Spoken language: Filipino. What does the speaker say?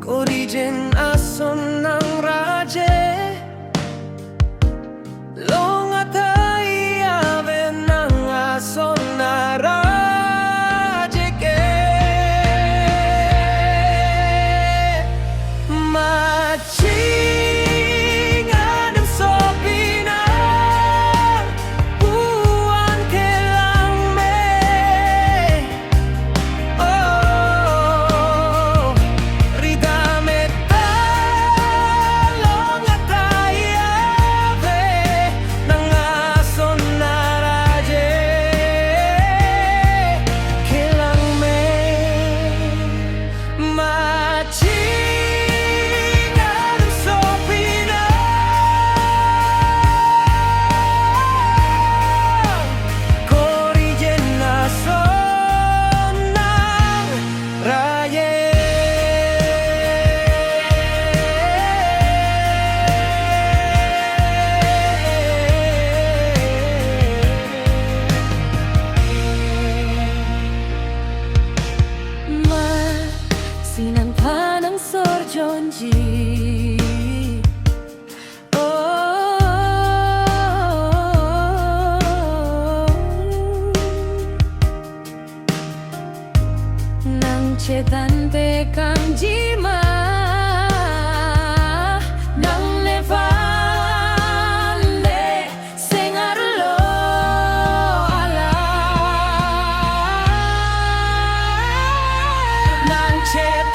Origin ason ng raje Longatay ave ng ason na raje ke Ching animsopi na buwan kailang may Oh ridame talong at ayave ng ason na raje kailang may sinangpa ng sorjonji nang chetan bekang jima nang levande sengarlo ala nang chet